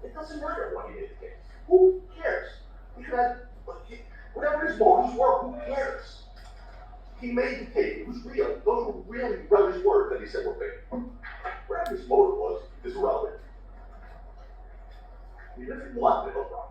It doesn't matter what he did. Who cares? He could have, whatever his motives were, who cares? He made the tape, it was real. Those were really Relly's words that he said were fake. Whatever his motive was is irrelevant. He didn't want to go wrong.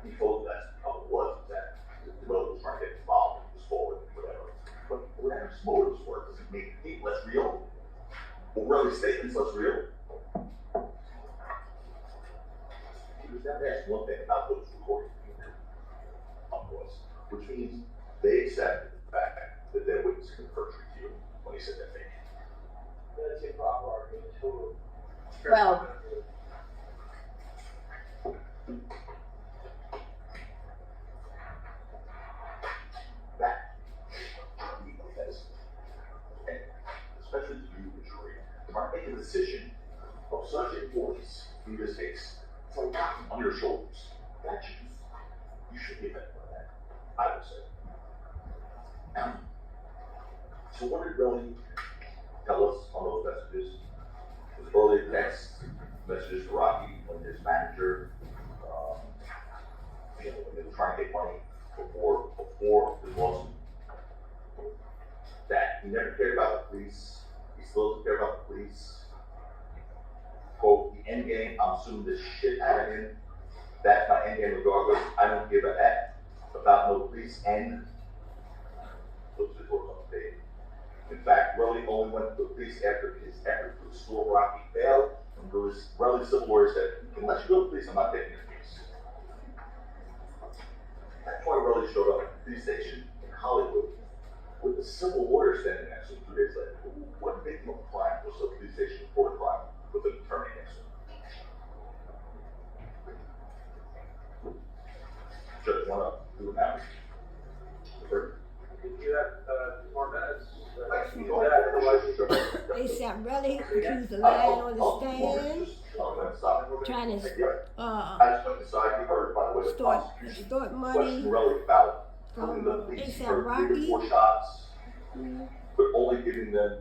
He told that's how it was, that the Relly was trying to get involved, it was forward, whatever. But whatever his motives were, does it make the tape less real? Or Relly's statements less real? He was never asked one thing about those recordings, of course, which means they accepted the fact that their witness confirmed to you when he said that thing. That's a proper argument too. Well, That because, and especially to you, the jury, are making a decision of such importance in this case. It's like knocking on your shoulders. That you should be affected by that, I would say. So what did Relly tell us on those messages? It was early text messages to Rocky when his manager, when they were trying to get money before his lawsuit, that he never cared about the police. He still doesn't care about the police. Quote, the end game, I'm suing this shit out of him. That's my end game regardless. I don't give a F about no police end. Looks his work on the page. In fact, Relly only went to the police after his effort to restore Rocky failed, and Relly's civil lawyer said, unless you go to the police, I'm not taking this case. That's why Relly showed up at the police station in Hollywood with the civil lawyer standing next to him 2 days later. What victim of a crime was the police station for a crime with an attorney next to him? Judge, want to do it now? If you have more minutes, they said really accused of lying on the stand, trying to extort money from ASAP Rocky. Shots, but only giving them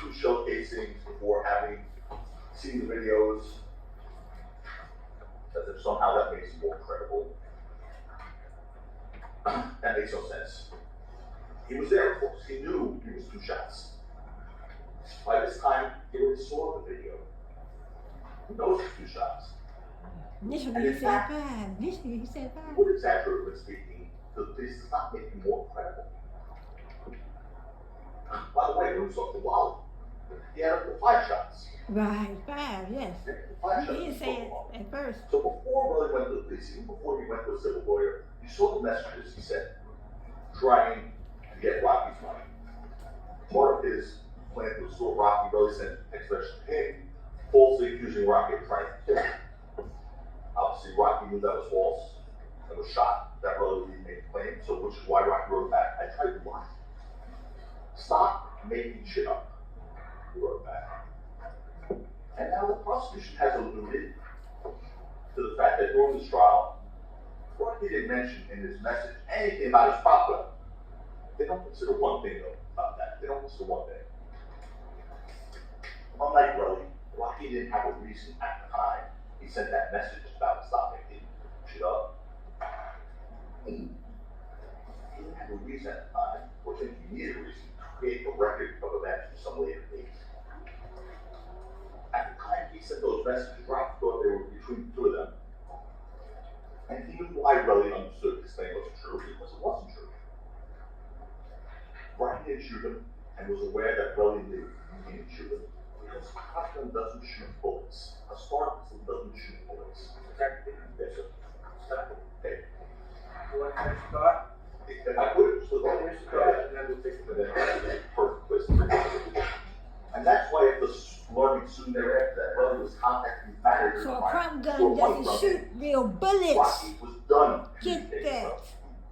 2 shell casings before having seen the videos, as if somehow that makes it more credible. That makes no sense. He was there, of course. He knew he was 2 shots. By this time, he already saw the video. He knows it's 2 shots. Initially he said 5. Initially he said 5. He would exaggerate when speaking. The police does not make him more credible. By the way, when we saw the Wally, he had up to 5 shots. Right, 5, yes. 5 He shots. didn't say it at first. So before Relly went to the police, even before he went to a civil lawyer, you saw the messages he sent, trying to get Rocky's money. Part of his plan to restore Rocky, Relly sent text message to him, falsely accusing Rocky of trying to kill him. Obviously, Rocky knew that was false and was shocked that Relly made the claim, so which is why Rocky wrote back, I tried to lie. Stop making shit up, he wrote back. And now the prosecution has alluded to the fact that during this trial, Rocky didn't mention in his message anything about his prop gun. They don't consider one thing though about that. They don't consider one thing. Unlike Relly, Rocky didn't have a reason at the time he sent that message about stop making shit up. He didn't have a reason at the time, or think he needed a reason to create a record of events for some later date. At the time he sent those messages, Rocky thought they were between the 2 of them. And he knew why Relly understood this thing wasn't true, because it wasn't true. Rocky didn't shoot him, and was aware that Relly knew he didn't shoot him, because a shotgun doesn't shoot bullets. A smart pistol doesn't shoot bullets. Yes, sir. Okay. you want to finish the thought? If I could, just look Finish the thought, and then we'll take and the then perfect place to bring it. And that's why it was learning soon thereafter that Relly was contacting managers. So a prop gun doesn't shoot real bullets. Rocky was done. Get that.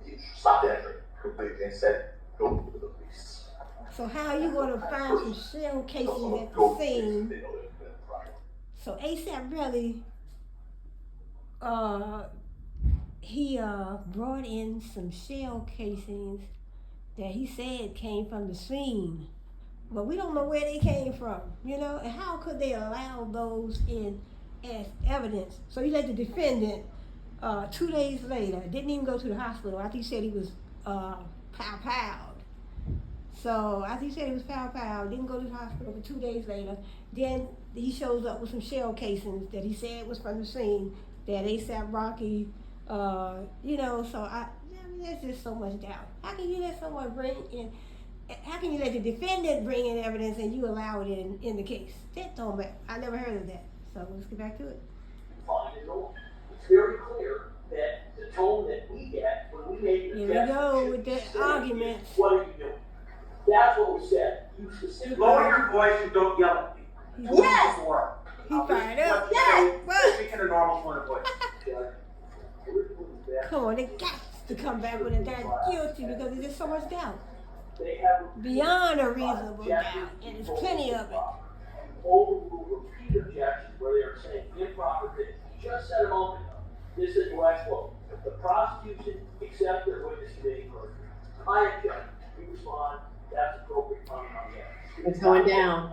He stopped answering completely and said, go to the police. So how are you going to find some shell casings at the scene? So ASAP really, he brought in some shell casings that he said came from the scene, but we don't know where they came from, you know. And how could they allow those in as evidence. So he let the defendant 2 days later, didn't even go to the hospital. After he said he was pow-powed. So after he said he was pow-powed, didn't go to the hospital, but 2 days later, then he shows up with some shell casings that he said was from the scene that ASAP Rocky, you know, so I mean, there's just so much doubt. How can you let someone bring in, how can you let the defendant bring in evidence and you allow it in the case? That don't matter. I never heard of that. So let's get back to it. Find it all. It's very clear that the tone that we get when we make an Here we objection go should with be the stated, arguments. what are you doing? That's what we said. You specifically. Lower your voice and don't yell at me. Yes. He fired up. Yes. What? Speak in a normal tone of voice. Come on, they got to come back with a not guilty because there's just so much doubt. They have Beyond a reasonable doubt, and there's plenty of it. Overrule repeat objections where they are saying improper things. You just said a moment ago. This is direct quote. The prosecution accepts their witness committing perjury. I object. You respond. That's appropriate comment on the evidence. It's going down.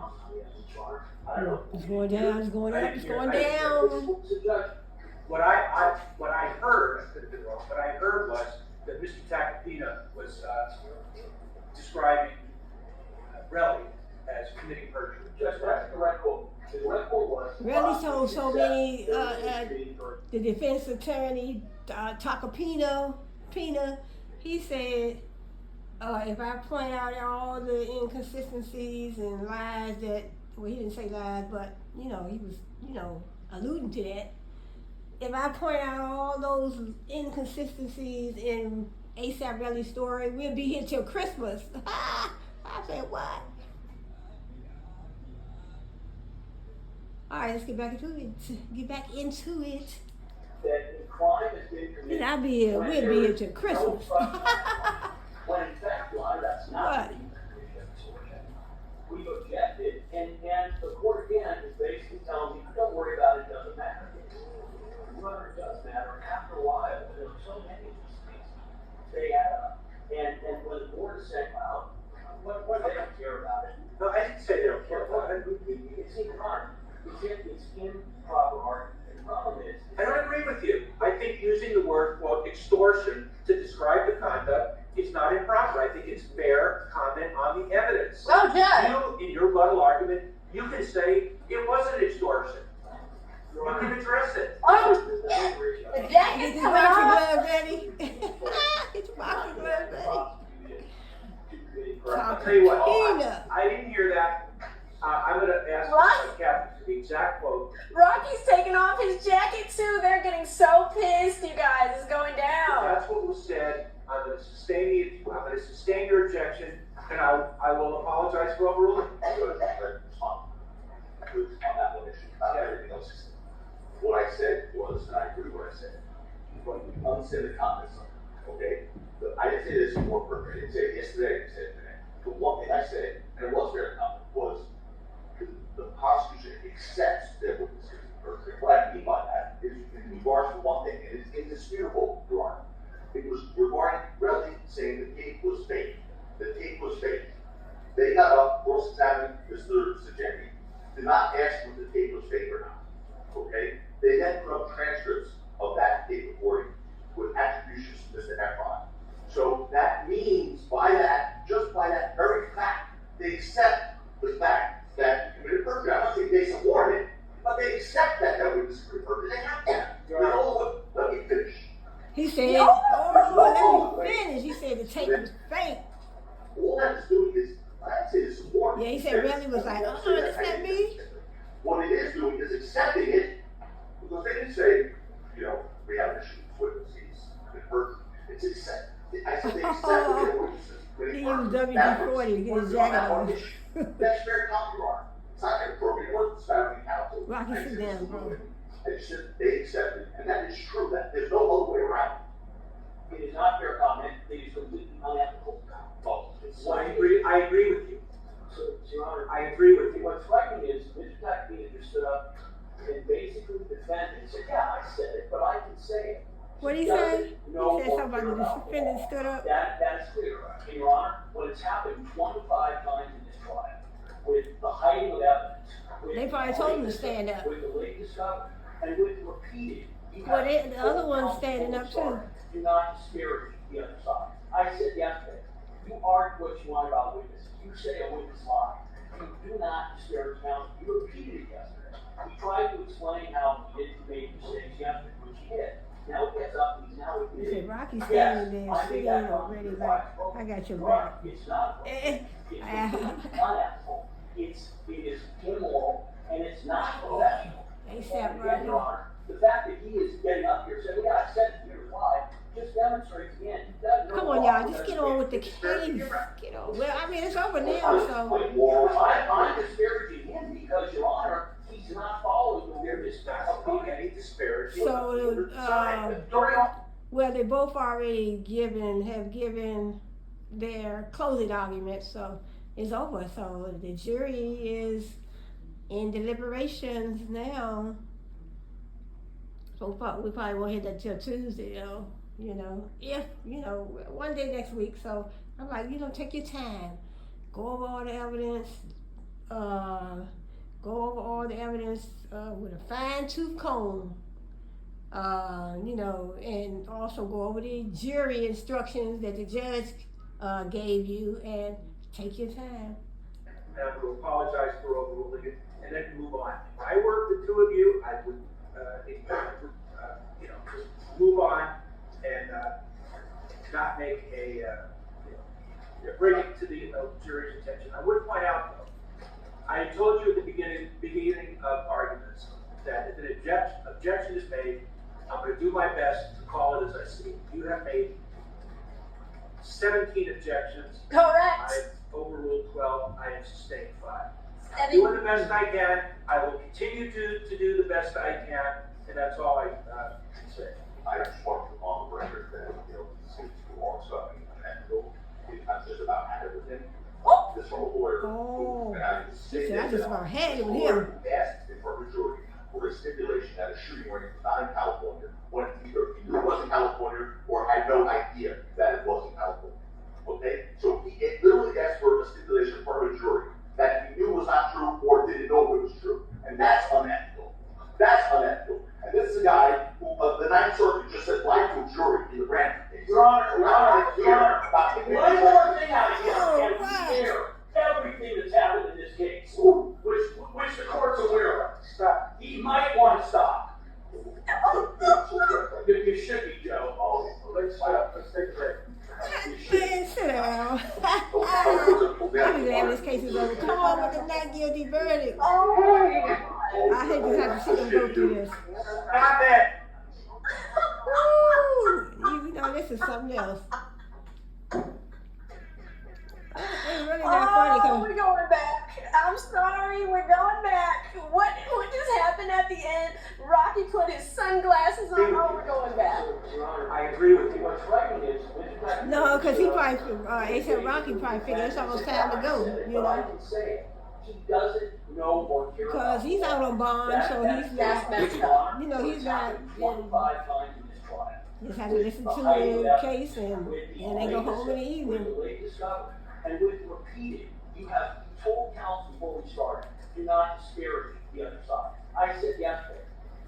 I don't know. It's going down, it's going up, it's going It's down. a judgment. What I heard, I could have been wrong, what I heard was that Mr. TACOPINA was describing Relly as committing perjury. Just that's the direct quote. The direct quote was. Really told so many, Committing perjury. the defense attorney, TACOPINA, he said, if I point out all the inconsistencies and lies that, well, he didn't say lies, but, he was, alluding to that. If I point out all those inconsistencies in ASAP Relly's story, we'll be here till Christmas. I said, what? All right, let's get back into it. That the crime has been committed. Then I'll be here, we'll be here till Christmas. When in fact, why, that's not. What? We've objected, and the court again is basically telling me, don't worry about it, it doesn't matter. Whether it does matter, after a while, there are so many of these things, they add up. And when the board is saying, well, what they don't care about it. No, I didn't say they don't care about it. It's improper. It's improper argument. The problem is. I don't agree with you. I think using the word, quote, extortion to describe the conduct is not improper. I think it's fair comment on the evidence. Oh, Judge. You, in your rebuttal argument, you can say it wasn't extortion. You can address it. Oh, the Get jacket's your coming boxing off. glove ready. Get your boxing glove ready. I'll tell you what, TACOPINA. I didn't hear that. I'm going to ask What? Captain for the exact quote. Rocky's taking off his jacket too. They're getting so pissed, you guys. It's going down. That's what was said. I'm going to sustain your objection, and I will apologize for overruling. Everything else is. What I said was, and I agree with what I said, but you understand the comments, okay? I didn't say this more perfect, I didn't say it yesterday, I didn't say it today. The one thing I said, and it was very common, was the prosecution accepts their witnesses. What I mean by that is, in regards to one thing, and it's indisputable, Your Honor. It was regarding Relly saying the tape was fake. The tape was fake. They got up, cross-examined Mr. Sajemi, did not ask if the tape was fake or not. Okay? They then put up transcripts of that tape recording with attributions to Mr. Efron. So that means, just by that very fact, they accept the fact that you committed perjury. I'm not saying they support it, but they accept that witness committed perjury. They have that. Let me finish. He said, let me finish. He said the tape was fake. All that is doing is, I say, is support. Yeah, he said Relly was like, that's not me. What it is doing is accepting it, because they didn't say, we have an issue with witnesses, it's accept. I said they accepted their witnesses. He used WD-40 to get his jacket on. That's very common, Your Honor. It's not inappropriate work, it's family counsel. Rocky, sit down, bro. They accepted, and that is true, that there's no other way around. It is not fair comment. It is completely unethical. I agree with you. So, Your Honor, I agree with you. what's frightening is Mr. TACOPINA just stood up and basically defended and said, yeah, I said it, but I can say it. What did he say? He said something about the defendant stood up. That is clear. And Your Honor, when it's happened 25 times in this trial, with the hiding of evidence, They probably told him to stand up. With the late discovery and with repeated. Well, the other one's standing up too. Do not disparage the other side. I said yesterday, you argue what you want about witnesses. You say a witness lied. You do not disparage counsel. You repeated it yesterday. He tried to explain how he didn't make mistakes yesterday, which he did. Now he gets up and he's now He admitting. said, Rocky's standing there, sitting already like, I got your back. It's not. It's unethical. It is immoral, and it's not professional. ASAP And, Rocky. Your Honor, the fact that he is getting up here saying, "Yeah, I said here's why," just demonstrates again he doesn't know. Come on, y'all, just get on with the case. Get on. Well, I mean, it's over now, so. I'm disparaging him because, Your Honor, he's not following the witness. Not being any disparaging. So, During well, they both already have given their closing arguments, so it's over. So the jury is in deliberations now. So we probably won't hit that till Tuesday, if, one day next week. So I'm like, take your time. Go over all the evidence, with a fine-tooth comb. And also go over the jury instructions that the judge gave you, and take your time. And I will apologize for overruling it, and then move on. If I were the two of you, I would, just move on and not make bring it to the jury's attention. I would point out, though, I told you at the beginning of arguments that if an objection is made, I'm going to do my best to call it as I see it. You have made 17 objections. Correct. I've overruled 12. I have sustained 5. I'm 7. doing the best I can. I will continue to do the best I can, and that's all I can say. I just want to on the record that, since you all stuff and go, it's not just about having with him. Oh. This from a lawyer. Oh. And I She said, I just about had it with him. Asked in front of a jury for a stipulation that a shooting range was not in California, when either he knew it was in California or had no idea that it was in California. Okay? So he literally asked for a stipulation in front of a jury that he knew was not true or didn't know it was true. And that's unethical. That's unethical. And this is a guy who, the Ninth Circuit just said life to a jury in the Brandon case. Your Honor, About one more thing out of here, Oh, and wow. we hear everything that's happened in this case, which the court's aware of. Stop. He might want to stop. You should be, Joe. Let's take a break. Man, sit down. I'm glad this case is over. Come on with the not guilty verdict. I hate to have to see them go through this. Stop it! Woo! This is something else. It's really not funny. Oh, we're going back. I'm sorry, we're going back. What just happened at the end? Rocky put his sunglasses on. Oh, we're going back. Your Honor, I agree with you. what's striking is, No, because he probably, A$AP Rocky probably figured it's almost time to go, I can say he doesn't know or hear. Because he's out on bond, so he's That's not, messed up. he's not, 25 times in this trial. just have to listen to the case and they go home in the evening. With the late discovery and with repeated, you have told counsel before we started, do not disparage the other side. I said yesterday,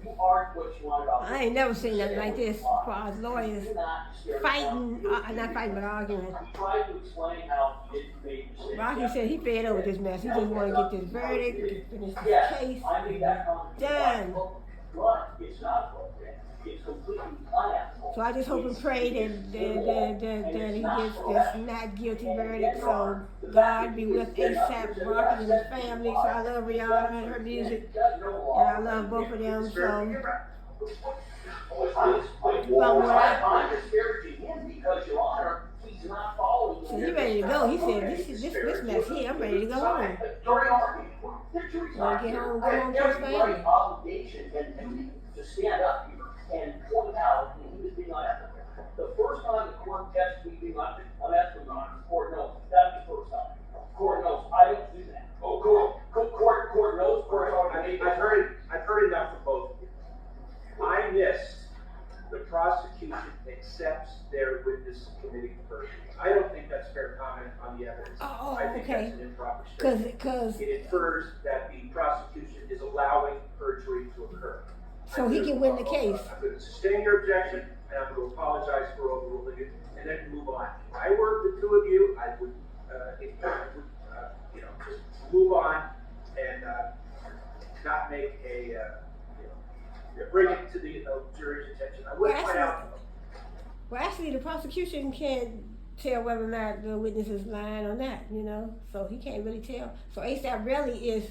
you argue what you want about. I ain't never seen nothing like this as far as lawyers Do not disparage fighting, counsel. not fighting, but arguing. He tried to explain how he didn't make mistakes. Rocky said he fed up with this mess. He just want to get this verdict, finish this Yes, case, I made that comment. done. But it's not appropriate. It's completely unethical. So I just hope and pray that he gets this not guilty verdict. So God be with A$AP Rocky and his family. So I love Rihanna and her music, and I love both of them. So I'm disparaging him because, Your Honor, he's not following. So he ready to go. He said, this mess here, I'm ready to go home. During argument, the jury's Wanna not get here. home, go I home have to his every family. right, obligation, and duty to stand up here and point out that he was being unethical. The first time the court tested me being unethical, Your Honor, the court knows. That's the first time. The court knows. I don't do that. Oh, court knows. I've heard enough from both of you. I missed the prosecution accepts their witness committee version. I don't think that's fair comment on the evidence. Oh, I think okay. that's an improper statement. Cause It infers that the prosecution so he can win the case. I'm gonna sustain your objection, and I'm gonna apologize for overruling it, and then move on. If I were the two of you, I would, just move on and, not make a, bring it to the jury's attention. I would Well, point out, Well, actually, the prosecution can't tell whether or not the witness is lying or not, so he can't really tell. So ASAP really is,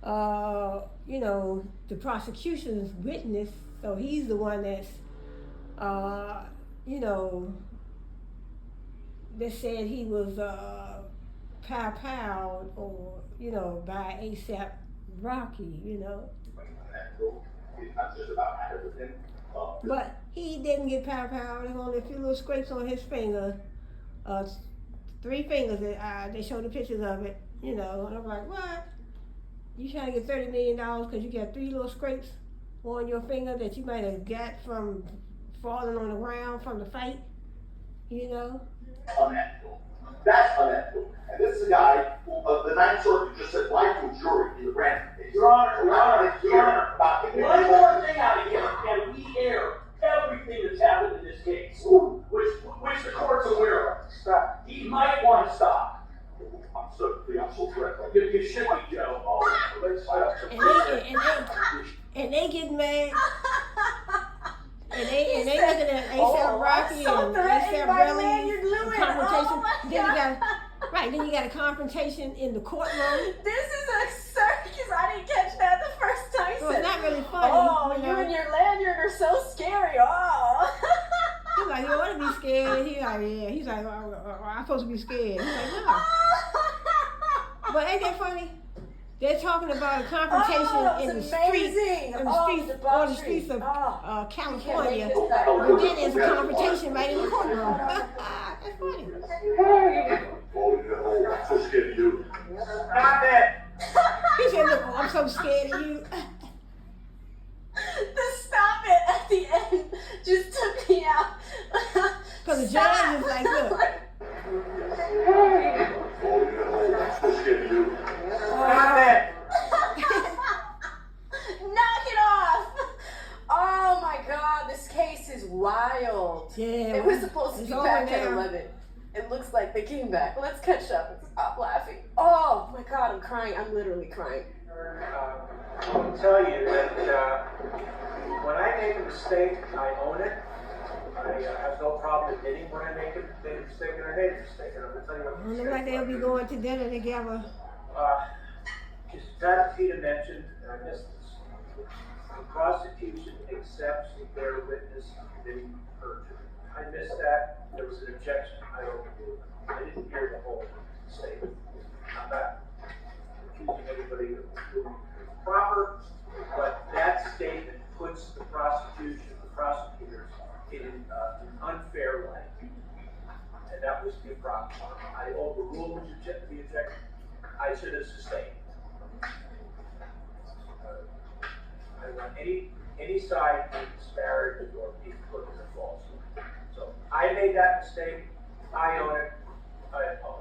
the prosecution's witness, so he's the one that's, that said he was, pow-powed or, by ASAP Rocky, I'm just about had it with him. But he didn't get pow-powed. There's only a few little scrapes on his finger, 3 fingers. That they showed the pictures of it, and I'm like, what? You trying to get $30 million because you got 3 little scrapes on your finger that you might have got from falling on the ground from the fight, Unethical. That's unethical. And this is a guy who, the Ninth Circuit just said life to a jury in the Brandon case. Your Honor, We're not gonna hear about one more thing out of here, and we air everything that's happened in this case, which the court's aware of. stop. He might want to stop. I'm so threatened. You should be, Joe. And they get mad. And they He said, looking at ASAP "Oh, Rocky I'm so and threatened ASAP by Rocky Lanyard Lewis. confrontation. Oh my Then you God. then you got a confrontation in the courtroom. This is a circus. I didn't catch that the first time. He So it's said, not really funny. "Oh, you you know? and your lanyard are so scary." Oh. He's like, you ought to be scared. He's like, yeah. He's like, I'm supposed to be scared. He's like, no. But ain't that funny? They're talking about a confrontation in the streets, on the streets of California. And then there's a confrontation right in the courtroom. That's funny. Oh, I'm so scared of you. Stop it! He said, look, I'm so scared of you. The stop it at the end just took me out. Because the judge is like, look. Oh, I'm so scared of you. Stop it! Knock it off! Oh my God, this case is wild. Yeah, It was supposed to it's be over back at now. 11. It looks like they came back. Let's catch up and stop laughing. Oh my God, I'm crying. I'm literally crying. I will tell you that when I make a mistake, I own it. I have no problem admitting when I make a mistake, and I made a mistake. And I'm going to tell you what It the look mistake like they'll was. be going to dinner together. As TACOPINA mentioned, and I missed this, the prosecution accepts their witness committing perjury. I missed that. There was an objection. I overruled it. I didn't hear the whole statement. I'm not accusing anybody of doing proper, but that statement puts the prosecution, the prosecutors, in an unfair light. And that was the problem. I overruled the objection. I should have sustained. I don't want any side to be disparaged or be put as a false. So I made that mistake. I own it. I apologize.